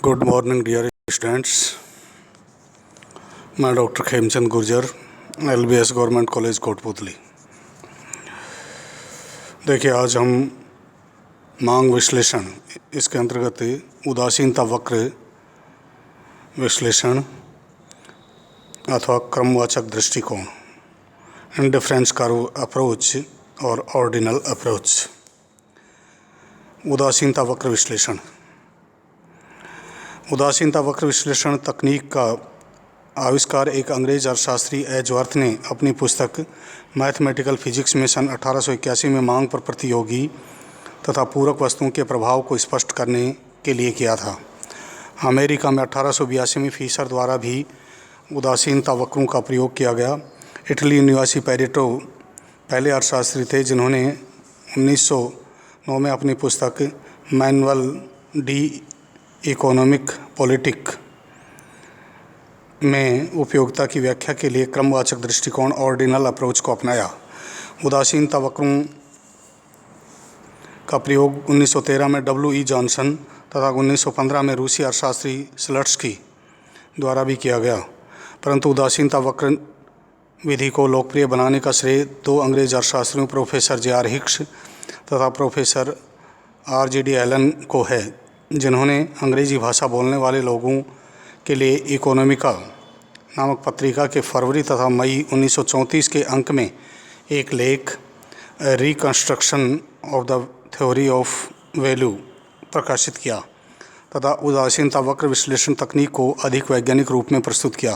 Good morning dear students. मैं doctor Khemchand Gurjar, LBS government college Kotputli. देखिए, आज हम मांग विश्लेषण, इसके अंतर्गत उदासीनता वक्र विश्लेषण अथवा क्रमवाचक दृष्टिकोण, इंडिफरेंस कर्व अप्रोच और ऑर्डिनल अप्रोच। उदासीनता वक्र विश्लेषण। उदासीनता वक्र विश्लेषण तकनीक का आविष्कार एक अंग्रेज अर्थशास्त्री एजवर्थ ने अपनी पुस्तक मैथमेटिकल फिजिक्स में सन 1881 में मांग पर प्रतियोगी तथा पूरक वस्तुओं के प्रभाव को स्पष्ट करने के लिए किया था। अमेरिका में 1882 में फीसर द्वारा भी उदासीनता वक्रों का प्रयोग किया गया। इटली निवासी पेरेटो पहले अर्थशास्त्री थे जिन्होंने 1909 में अपनी पुस्तक मैनुअल डी इकोनॉमिक पॉलिटिक में उपयोगिता की व्याख्या के लिए क्रमवाचक दृष्टिकोण ऑर्डिनल अप्रोच को अपनाया। उदासीनता वक्रों का प्रयोग 1913 में W.E. जॉनसन तथा 1915 में रूसी अर्थशास्त्री स्लट्स्की द्वारा भी किया गया, परंतु उदासीनता वक्र विधि को लोकप्रिय बनाने का श्रेय दो अंग्रेज अर्थशास्त्रियों प्रोफेसर J.R. हिक्स तथा प्रोफेसर R.G.D. एलन को है, जिन्होंने अंग्रेजी भाषा बोलने वाले लोगों के लिए इकोनॉमिका नामक पत्रिका के फरवरी तथा मई 1934 के अंक में एक लेख reconstruction of the theory of value प्रकाशित किया तथा उदासीनता वक्र विश्लेषण तकनीक को अधिक वैज्ञानिक रूप में प्रस्तुत किया।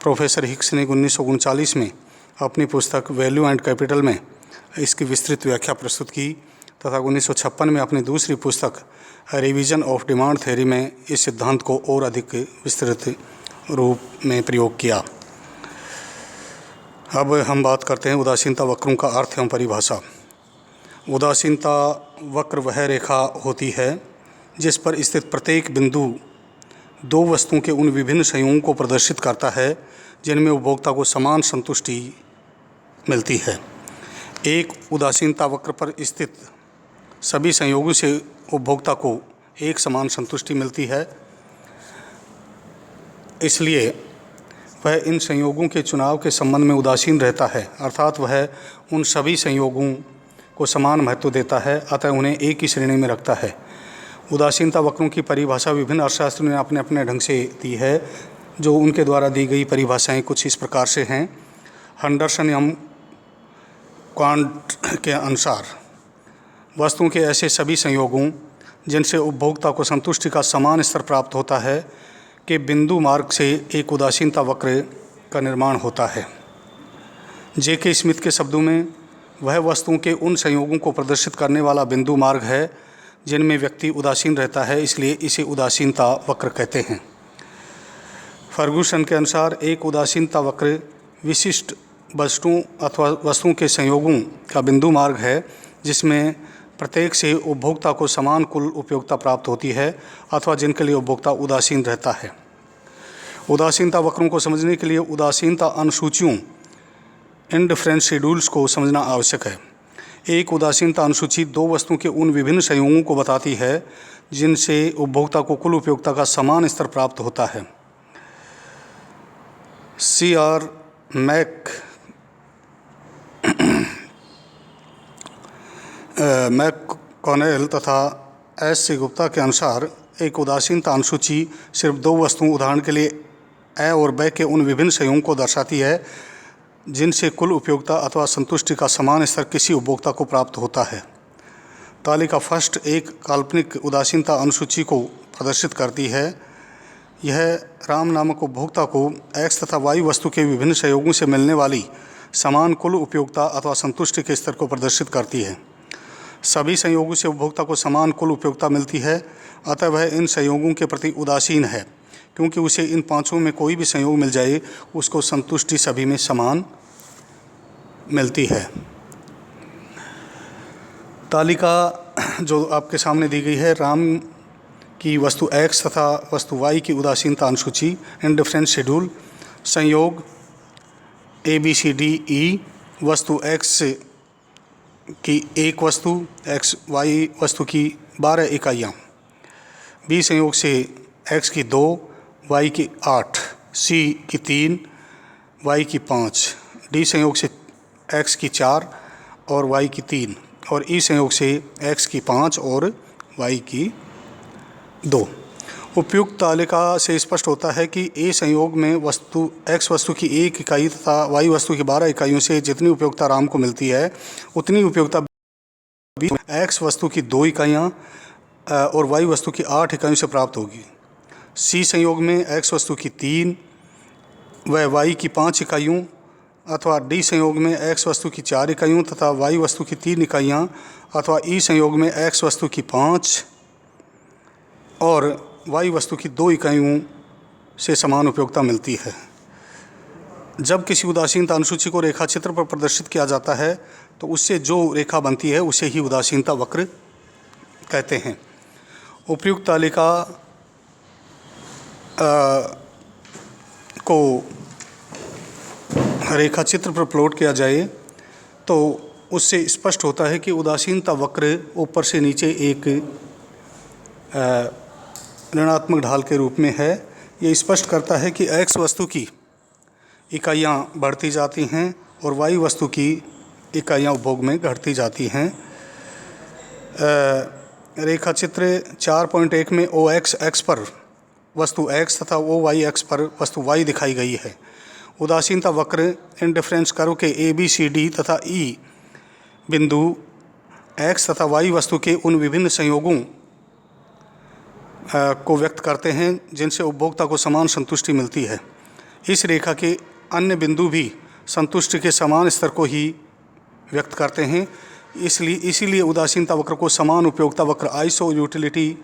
प्रोफेसर हिक्स ने 1939 में अपनी पुस्तक वैल्यू एंड कैपिटल में इसकी विस्तृत व्याख्या प्रस्तुत की तथा 1956 में अपनी दूसरी पुस्तक रिवीजन ऑफ डिमांड थ्योरी में इस सिद्धांत को और अधिक विस्तृत रूप में प्रयोग किया। अब हम बात करते हैं उदासीनता वक्रों का अर्थ एवं परिभाषा। उदासीनता वक्र वह रेखा होती है जिस पर स्थित प्रत्येक बिंदु दो वस्तुओं के उन विभिन्न संयोगों को प्रदर्शित करता है जिनमें उपभोक्ता को समान संतुष्टि मिलती है। एक उदासीनता वक्र पर स्थित सभी संयोगों से उपभोक्ता को एक समान संतुष्टि मिलती है, इसलिए वह इन संयोगों के चुनाव के संबंध में उदासीन रहता है, अर्थात वह उन सभी संयोगों को समान महत्व देता है, अतः उन्हें एक ही श्रेणी में रखता है। उदासीनता वक्रों की परिभाषा विभिन्न अर्थशास्त्रियों ने अपने अपने ढंग से दी है। जो उनके द्वारा दी गई परिभाषाएं कुछ इस प्रकार से हैं। हेंडरसन एवं क्वांट के अनुसार वस्तुओं के ऐसे सभी संयोगों जिनसे उपभोक्ता को संतुष्टि का समान स्तर प्राप्त होता है के बिंदु मार्ग से एक उदासीनता वक्र का निर्माण होता है। J.K. स्मिथ के शब्दों में वह वस्तुओं के उन संयोगों को प्रदर्शित करने वाला बिंदु मार्ग है जिनमें व्यक्ति उदासीन रहता है, इसलिए इसे उदासीनता वक्र कहते हैं। फर्गूसन के अनुसार एक उदासीनता वक्र विशिष्ट वस्तुओं अथवा वस्तुओं के संयोगों का बिंदु मार्ग है जिसमें प्रत्येक से उपभोक्ता को समान कुल उपयोगिता प्राप्त होती है अथवा जिनके लिए उपभोक्ता उदासीन रहता है। उदासीनता वक्रों को समझने के लिए उदासीनता अनुसूचियों इंडिफरेंस शेड्यूल्स को समझना आवश्यक है। एक उदासीनता अनुसूची दो वस्तुओं के उन विभिन्न संयोगों को बताती है जिनसे उपभोक्ता को कुल उपयोगिता का समान स्तर प्राप्त होता है। C.R. मैककॉनेल तथा S.C. गुप्ता के अनुसार एक उदासीनता अनुसूची सिर्फ दो वस्तुओं, उदाहरण के लिए A और B के उन विभिन्न संयोगों को दर्शाती है जिनसे कुल उपयोगिता अथवा संतुष्टि का समान स्तर किसी उपभोक्ता को प्राप्त होता है। तालिका फर्स्ट एक काल्पनिक उदासीनता अनुसूची को प्रदर्शित करती है। यह राम नामक उपभोक्ता को X तथा Y वस्तु के विभिन्न संयोगों से मिलने वाली समान कुल उपयोगिता अथवा संतुष्टि के स्तर को प्रदर्शित करती है। सभी संयोगों से उपभोक्ता को समान कुल उपयोगिता मिलती है, अतः वह इन संयोगों के प्रति उदासीन है, क्योंकि उसे इन पांचों में कोई भी संयोग मिल जाए उसको संतुष्टि सभी में समान मिलती है। तालिका जो आपके सामने दी गई है, राम की वस्तु X तथा वस्तु Y की उदासीनता अनुसूची इंडिफरेंस शेड्यूल, संयोग ABCDE, वस्तु X की एक वस्तु XY वस्तु की 12 इकाइयाँ, बी संयोग से x की 2, y की 8, c की 3, y की 5, d संयोग से x की 4 और y की 3 और e संयोग से x की 5 और y की 2। उपयुक्त तालिका से स्पष्ट होता है कि ए संयोग में वस्तु x वस्तु की 1 इकाई तथा y वस्तु की 12 इकाइयों से जितनी उपयोगिता राम को मिलती है उतनी उपयोगिता x वस्तु की 2 इकाइयाँ और y वस्तु की 8 इकाइयों से प्राप्त होगी। c संयोग में x वस्तु की 3 व y की 5 इकाइयों अथवा d संयोग में x वस्तु की 4 इकाइयों तथा y वस्तु की 3 इकाइयाँ अथवा e संयोग में x वस्तु की 5 और y वस्तु की 2 इकाइयों से समान उपयोगिता मिलती है। जब किसी उदासीनता अनुसूची को रेखा चित्र पर प्रदर्शित किया जाता है तो उससे जो रेखा बनती है उसे ही उदासीनता वक्र कहते हैं। उपयुक्त तालिका को रेखा चित्र पर प्लॉट किया जाए तो उससे स्पष्ट होता है कि उदासीनता वक्र ऊपर से नीचे एक ऋणात्मक ढाल के रूप में है। ये स्पष्ट करता है कि x वस्तु की इकाइयाँ बढ़ती जाती हैं और y वस्तु की इकाइयाँ उपभोग में घटती जाती हैं। रेखा चित्र 4.1 में OX x पर वस्तु x तथा OY x पर वस्तु y दिखाई गई है। उदासीनता वक्र इंडिफरेंस कर्व के ABCD तथा E बिंदु x तथा y वस्तु के उन विभिन्न संयोगों को व्यक्त करते हैं जिनसे उपभोक्ता को समान संतुष्टि मिलती है। इस रेखा के अन्य बिंदु भी संतुष्टि के समान स्तर को ही व्यक्त करते हैं। इसीलिए उदासीनता वक्र को समान उपयोगिता वक्र आइसो यूटिलिटी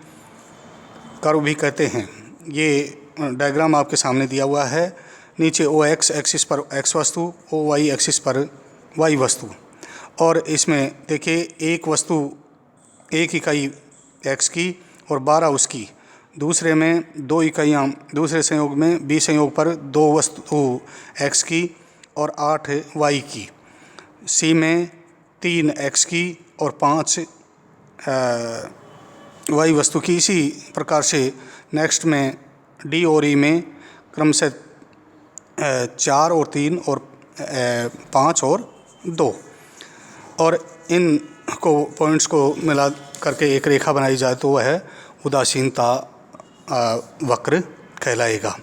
कर्व भी कहते हैं। ये डायग्राम आपके सामने दिया हुआ है। नीचे OX एक्सिस पर x वस्तु, OY एक्सिस पर y वस्तु और इसमें देखिए एक वस्तु 1 इकाई x की और 12 उसकी, दूसरे में 2 इकाइयाँ दूसरे संयोग में B संयोग पर 2 वस्तु x की और 8 y की, C में 3 x की और 5 y वस्तु की। इसी प्रकार से नेक्स्ट में D और E में क्रमशः 4 और 3 और 5 और 2 और इन को पॉइंट्स को मिला करके एक रेखा बनाई जाए तो वह उदासीनता वक्र कहलाएगा।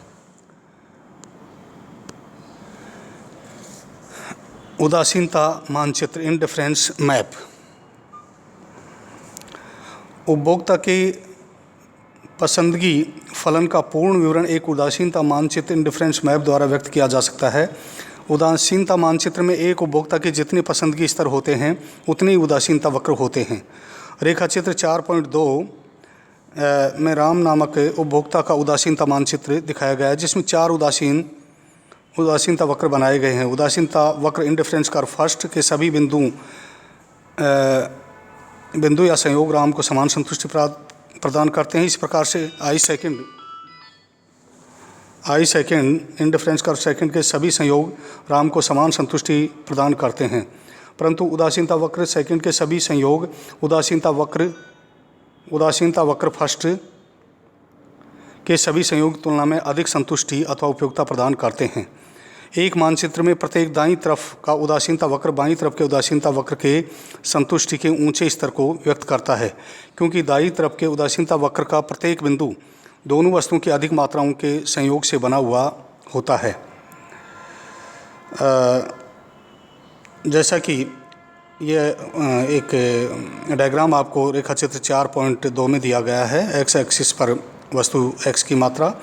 उदासीनता मानचित्र इंडिफरेंस मैप उपभोक्ता के पसंदगी फलन का पूर्ण विवरण एक उदासीनता मानचित्र इंडिफरेंस मैप द्वारा व्यक्त किया जा सकता है। उदासीनता मानचित्र में एक उपभोक्ता के जितने पसंदगी स्तर होते हैं उतने ही उदासीनता वक्र होते हैं। रेखा चित्र 4.2 में राम नामक उपभोक्ता का उदासीनता मानचित्र दिखाया गया है जिसमें 4 उदासीनता वक्र बनाए गए हैं। उदासीनता वक्र इंडिफरेंस कर्व फर्स्ट के सभी बिंदु या संयोग राम को समान संतुष्टि प्रदान करते हैं। इस प्रकार से आई सेकंड इंडिफरेंस कर्व सेकंड के सभी संयोग राम को समान संतुष्टि प्रदान करते हैं, परंतु उदासीनता वक्र सेकंड के सभी संयोग उदासीनता वक्र फर्स्ट के सभी संयोग की तुलना में अधिक संतुष्टि अथवा उपयोगिता प्रदान करते हैं। एक मानचित्र में प्रत्येक दाईं तरफ का उदासीनता वक्र बाईं तरफ के उदासीनता वक्र के संतुष्टि के ऊंचे स्तर को व्यक्त करता है, क्योंकि दाईं तरफ के उदासीनता वक्र का प्रत्येक बिंदु दोनों वस्तुओं की अधिक मात्राओं के संयोग से बना हुआ होता है। जैसा कि यह एक डायग्राम आपको रेखा चित्र 4.2 में दिया गया है। x एक्सिस पर वस्तु x की मात्रा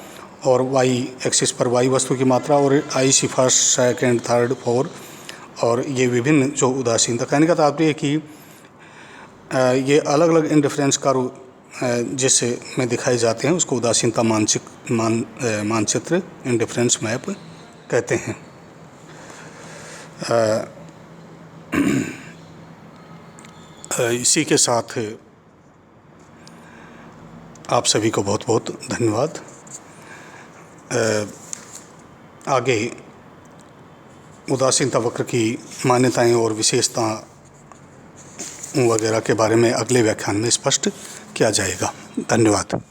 और y एक्सिस पर y वस्तु की मात्रा और IC first second third four और ये विभिन्न जो उदासीनता, कहने का तात्पर्य कि ये अलग अलग इंडिफरेंस कर्व जिससे में दिखाए जाते हैं उसको उदासीनता मानचित्र इंडिफरेंस मैप कहते हैं। इसी के साथ आप सभी को बहुत बहुत धन्यवाद। आगे उदासीनता वक्र की मान्यताएं और विशेषता वगैरह के बारे में अगले व्याख्यान में स्पष्ट किया जाएगा। धन्यवाद।